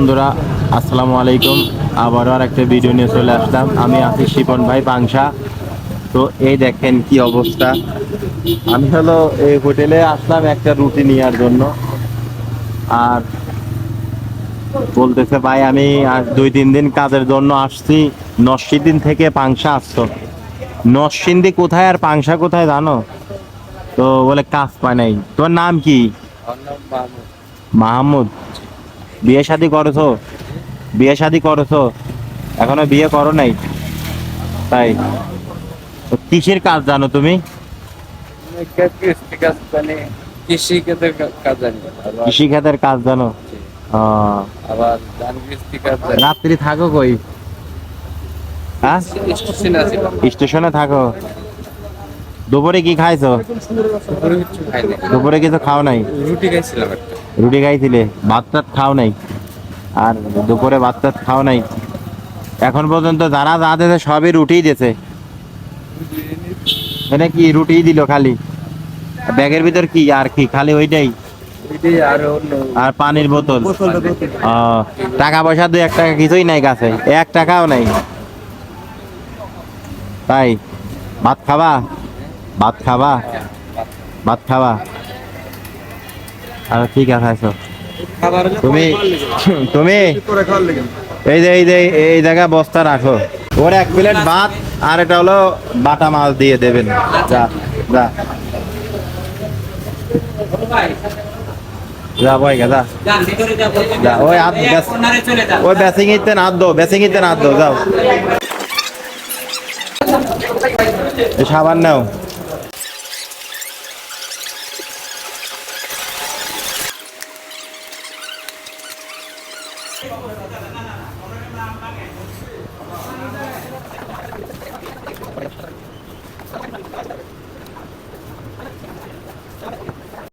বন্ধুরা, আসসালামু আলাইকুম। আবারও আর একটা ভিডিও নিয়ে চলে আসলাম। আমি আছি শিপন ভাই পাংশা। তো এই দেখেন কি অবস্থা। আমি হলো এই হোটেলে আসলাম একটা রুটি নেওয়ার জন্য। আর বলতেছে ভাই আমি আজ 2-3 দিন কাজের জন্য আসছি, নরসিংদী থেকে পাংশা আসছো। নরসিংদী কোথায় আর পাংশা কোথায় জানো? তো বলে কাজ পায় নাই। তোমার নাম কি? মাহমুদ। বিয়ে শাদী করেছো? বিয়ে শাদী করেছো? এখনো বিয়ে করো নাই? তাই? তো কিসের কাজ জানো তুমি? কৃষি ক্ষেতের কাজ জানি, কৃষি খাতের কাজ জানো? আবার ধান কৃষি কাজ জানি। রাত্রি থাকো কই? হ্যাঁ, স্টেশনে আছি, স্টেশনে থাকো। দুপুরে কি খাইছো? দুপুরে কিছু খাই নাই, দুপুরে কিছু খাও নাই? রুটি খাইছিলাম একটা। রুটি খাইছিলে, ভাত টাত খাও নাই? আর দুপুরে ভাত টাত খাও নাই? এখন পর্যন্ত যারা যা দিয়েছে সবই রুটিই দিয়েছে। মানে কি রুটিই দিল খালি? ব্যাগের ভিতর কি আর কি খালি ওইটাই? আর অন্য আর পানির বোতল। টাকা পয়সা 2-1 টাকা কিছুই নাই কাছে, 1 টাকাও নাই। তাই? ভাত খাবা? ভাত খাবা? ভাত খাবা? আচ্ছা ঠিক আছে, আসো। তুমি তুমি এই জায়গায় বস্তা রাখো। ওর 1 প্লেট ভাত আর এটা হলো বাটা মাছ দিয়ে দেবেন। যা যা যা বয় গা, যা যা। ওই ওই বেসিং ইতে নাদ দো, বেসিং ইতে নাদ দো, যাও। এই সাবান নাও।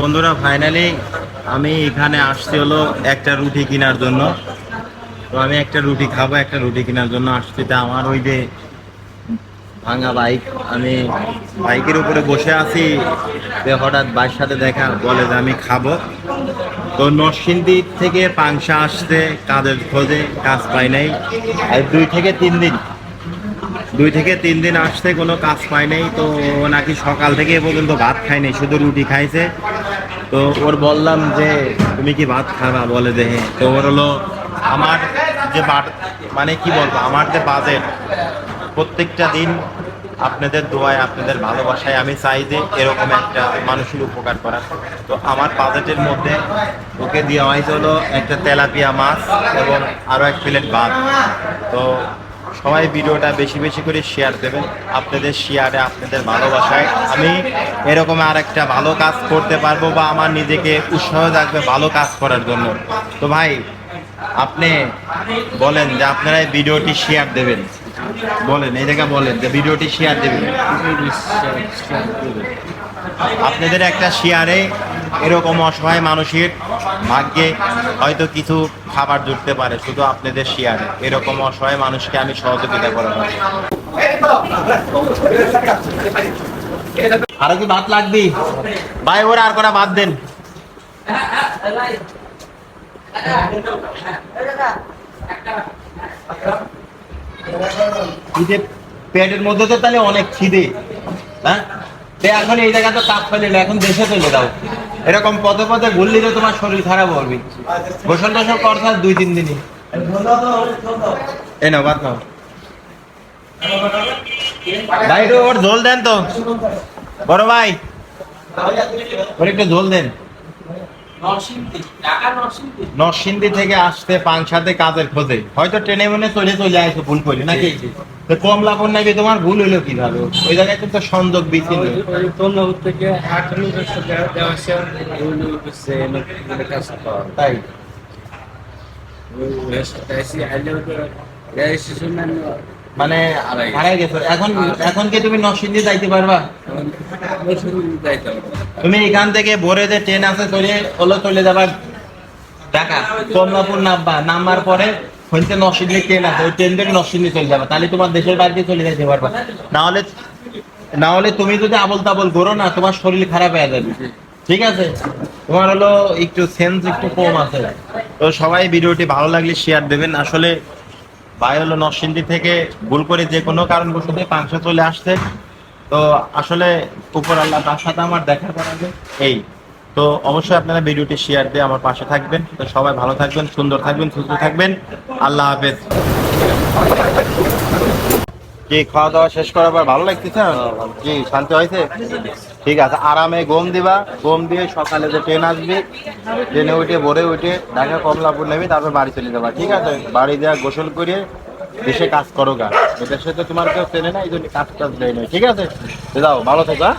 বন্ধুরা, ফাইনালি আমি এখানে আসছি হলো একটা রুটি কেনার জন্য। তো আমি একটা রুটি খাবো, একটা রুটি কেনার জন্য আসছি। তা আমার ওই যে ভাঙা বাইক, আমি বাইকের উপরে বসে আছি, যে হঠাৎ বাইর সাথে দেখা, বলে যে আমি খাবো। তো নরসিংদী থেকে পাংশা আসতে কাজের খোঁজে, কাজ পাই নাই। আর 2 থেকে 3 দিন আসতে কোনো কাজ পাই নাই। তো ও নাকি সকাল থেকে এ পর্যন্ত ভাত খায় নাই, শুধু রুটি খাইছে। তো ওর বললাম যে তুমি কি ভাত খাবা? বলে যে হ্যাঁ। তো ওর হলো আমার যে মানে কি বলবো, আমার যে বাজেট, প্রত্যেকটা দিন আপনাদের দোয়ায়, আপনাদের ভালোবাসায় আমি চাই যে এরকম একটা মানুষের উপকার করার। তো আমার বাজেটের মধ্যে ওকে দেওয়া হয়েছে হলো একটা তেলাপিয়া মাছ এবং আরও 1 প্লেট ভাত। তো সবাই ভিডিওটা বেশি বেশি করে শেয়ার দেবেন। আপনাদের শেয়ারে, আপনাদের ভালোবাসায় আমি এরকম আর একটা ভালো কাজ করতে পারবো, বা আমার নিজেকে উৎসাহ থাকবে ভালো কাজ করার জন্য। তো ভাই আপনি বলেন যে আপনারা এই ভিডিওটি শেয়ার দেবেন। বলেন, এই জায়গা বলেন যে ভিডিওটি শেয়ার দেবেন। আপনাদের একটা শেয়ারে এরকম অসহায় মানুষের ভাগ্যে হয়তো কিছু খাবার জুটতে পারে, শুধু আপনাদের শেয়ারে এরকম অসহায় মানুষকে আমি সহযোগিতা করব। আরো কি ভাত লাগবে ভাই? ওরা আর কটা ভাত দেন। পেটের মধ্যে তো তাহলে অনেক খিদে। হ্যাঁ, এখন এই জায়গা তো কাজ পাইলে এখন দেশে চলে যাও। এরকম পদে পদে ঘুরলি তো তোমার শরীর খারাপ হবে। গোসল টোসল করতে 2-3 দিনই। এই নাও ভাত নাও। ভাই ওর ঝোল দেন তো, বড় ভাই ওর একটু ঝোল দেন। নরসিংদী থেকে আসতে পাংশাতে কাজের খোঁজে, হয়তো ট্রেনে মনে চলে আসে ভুল করে নাকি? তো কমলাপুর নাকি তোমার ভুল হইলো কিভাবে? ওই জায়গায় তো সংযোগ বিচ্ছিন্ন। থেকে তাই মানে হারাই গেছো। এখন এখন কি তুমি নরসিংদী যাইতে পারবা? তুমি এখান থেকে ভোরে যে ট্রেন আছে চলে যাবা ঢাকা, কমলাপুর নামবা, নামার পরে হইতে নরসিংদী ট্রেন আছে, ওই ট্রেন থেকে নরসিংদী চলে যাবা। তাহলে তোমার দেশের বাড়িতে চলে যেতে পারবা। না হলে তুমি যদি আবল তাবল করো না, তোমার শরীর খারাপ হয়ে যাবে। ঠিক আছে? তোমার হলো একটু সেন্স একটু কম আছে। তো সবাই ভিডিওটি ভালো লাগলে শেয়ার দেবেন। আসলে ভাই হলো নরসিংদী থেকে ভুল করে যে কোনো কারণবশত পাংশা চলে আসছে। তো আসলে উপর আল্লাহ তার সাথে আমার দেখা করাবে এই। তো অবশ্যই আপনারা ভিডিওটি শেয়ার দিয়ে আমার পাশে থাকবেন। তো সবাই ভালো থাকবেন, সুন্দর থাকবেন, সুস্থ থাকবেন। আল্লাহ হাফেজ। কি খাওয়া দাওয়া শেষ করার পর ভালো লাগতেছে? কি শান্তি হয়েছে? ঠিক আছে, আরামে ঘুম দিবা। ঘুম দিয়ে সকালে যে ট্রেন আসবে, ট্রেনে উঠে ভোরে উঠে ঢাকা কমলাপুর নেবে, তারপর বাড়ি চলে যাবা। ঠিক আছে, বাড়ি দেওয়া গোসল করে দেশে কাজ করো গা। দেশে তো তোমার কেউ চেনে না, এই জন্য কাজ টাজ দেয় না। ঠিক আছে, যাও, ভালো থেকো। হ্যাঁ?